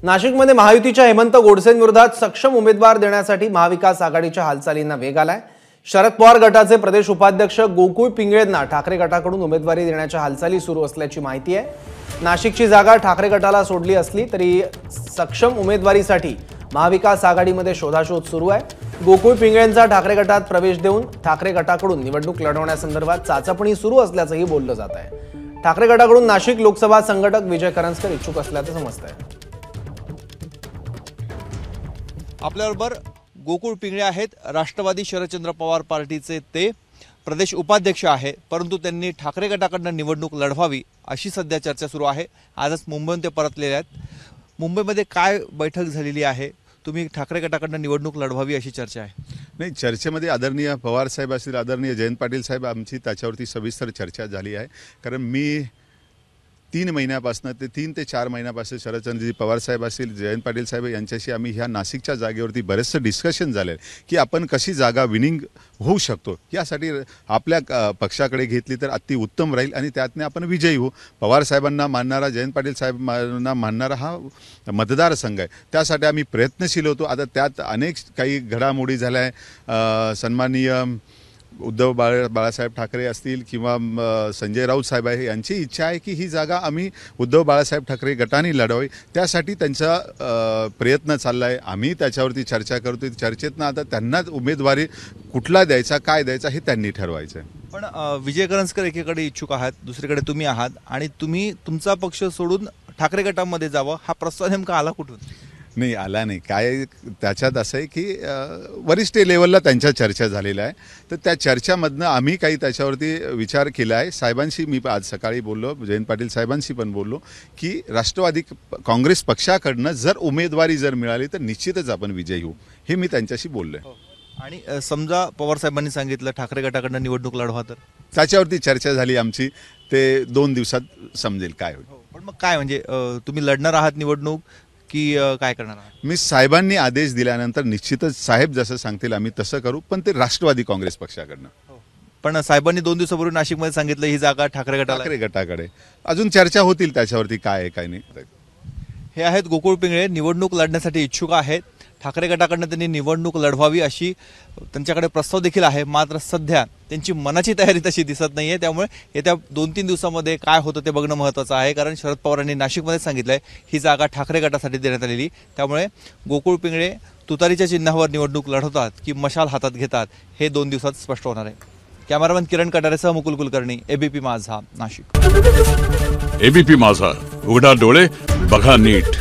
नाशिकमध्ये महायुतीच्या हेमंत गोडसेंविरोधात सक्षम उमेदवार देण्यासाठी महाविकास आघाडीच्या हालचालींना वेग आलाय। शरद पवार गटाचे प्रदेश उपाध्यक्ष गोकुळ पिंगळेंना ठाकरे गटाकडून उमेदवारी देण्याच्या हालचाली सुरू असल्याची माहिती आहे। नाशिकची जागा ठाकरे गटाला सोडली असली तरी सक्षम उमेदवारीसाठी महाविकास आघाडीमध्ये शोधाशोध सुरू आहे। गोकुळ पिंगळेंचा ठाकरे गटात प्रवेश देऊन ठाकरे गटाकडून निवडणूक लढवण्यासंदर्भात चाचपणी सुरू असल्याचंही बोललं जात आहे। ठाकरे गटाकडून नाशिक लोकसभा संघटक विजय करंजकर इच्छुक असल्याचं समजतंय। आपल्याबरोबर गोकुळ पिंगळे आहेत। राष्ट्रवादी शरदचंद्र पवार पार्टीचे ते प्रदेश उपाध्यक्ष आहे, परंतु त्यांनी ठाकरे गटाकडून निवडणूक लढवावी अशी सध्या चर्चा सुरू आहे। आजच मुंबईहून ते परतलेले आहेत। मुंबईमध्ये काय बैठक झालेली आहे? तुम्ही ठाकरे गटाकडून निवडणूक लढवावी अशी चर्चा आहे? नाही, चर्चेमध्ये आदरणीय पवार साहेब असतील, आदरणीय जयंत पाटील साहेब, आमची त्याच्यावरती सविस्तर चर्चा झाली आहे। कारण मी 3 महिन्यापासून ते 3 ते 4 महिन्यापासून शरदचंद्रजी पवार साहेब असतील, जयंत पाटील साहेब यांच्याशी आम्ही ह्या नाशिकच्या जागेवरती बरेचसे डिस्कशन झाले की आपण कशी जागा विनिंग होऊ शकतो, यासाठी आपल्या पक्षाकडे घेतली तर अति उत्तम राहील आणि त्यातने आपण विजयी होऊ। पवार साहेबांना मानणारा, जयंत पाटील साहेबांना मानणारा हा मतदारसंघ आहे, त्यासाठी आम्ही प्रयत्नशील होतो। आता त्यात अनेक काही घडामोडी झाल्या आहे। सन्माननीय उद्धव बाळासाहेब ठाकरे असतील किंवा संजय राऊत साहेब आहे, यांची इच्छा आहे की ही जागा आम्ही उद्धव बाळासाहेब ठाकरे गटाने लढवावी, त्यासाठी त्यांचा प्रयत्न चालला आहे। आम्ही त्याच्यावरती चर्चा करतोय। चर्चेतनं आता त्यांना उमेदवारी कुठला द्यायचा, काय द्यायचा हे त्यांनी ठरवायचं आहे। पण विजय करंजकर एकीकडे इच्छुक आहात, दुसरीकडे तुम्ही आहात आणि तुम्ही तुमचा पक्ष सोडून ठाकरे गटामध्ये जावं हा प्रस्ताव नेमका आला कुठून? नाही, आला नाही। काय त्याच्यात असं आहे की वरिष्ठ लेवलला त्यांच्या चर्चा झालेल्या आहे, तर त्या चर्चामधनं आम्ही काही त्याच्यावरती विचार केला आहे। साहेबांशी मी आज सकाळी बोललो, जयंत पाटील साहेबांशी पण बोललो की राष्ट्रवादी काँग्रेस पक्षाकडनं जर उमेदवारी जर मिळाली तर निश्चितच आपण विजयी होऊ, हे मी त्यांच्याशी बोललो आहे। आणि समजा पवार साहेबांनी सांगितलं ठाकरे गटाकडनं निवडणूक लढवा तर त्याच्यावरती चर्चा झाली आमची, ते 2 दिवसात समजेल काय होईल। पण मग काय म्हणजे तुम्ही लढणार आहात निवडणूक की काय करणार आहात? मी साहेबांनी आदेश दिल्यानंतर निश्चितच साहेब जसं सांगतील आम्ही तसं करू, पण ते राष्ट्रवादी काँग्रेस पक्षाकडनं। पण साहेबांनी 2 दिवसापूर्वी नाशिकमध्ये सांगितलं ही जागा ठाकरे गटाकडे अजून चर्चा होतील त्याच्यावरती काय आहे काय नाही। हे आहेत गोकुळ पिंगळे, निवडणूक लढण्यासाठी इच्छुक आहेत। ठाकरे गटाकडनं त्यांनी निवडणूक लढवावी अशी त्यांच्याकडे प्रस्ताव देखील आहे, मात्र सध्या त्यांची मनाची तयारी तशी दिसत नाहीये। त्यामुळे येत्या 2-3 दिवसामध्ये काय होतं ते बघणं महत्त्वाचं आहे। कारण शरद पवारांनी नाशिकमध्ये सांगितलंय ही जागा ठाकरे गटासाठी देण्यात आलेली, त्यामुळे गोकुळ पिंगळे तुतारीच्या चिन्हावर निवडणूक लढवतात की मशाल हातात घेतात हे 2 दिवसात स्पष्ट होणार आहे। कॅमेरामॅन किरण कटारेसह मुकुल कुलकर्णी, एबीपी माझा, नाशिक। एबीपी माझा, उघडा डोळे बघा नीट।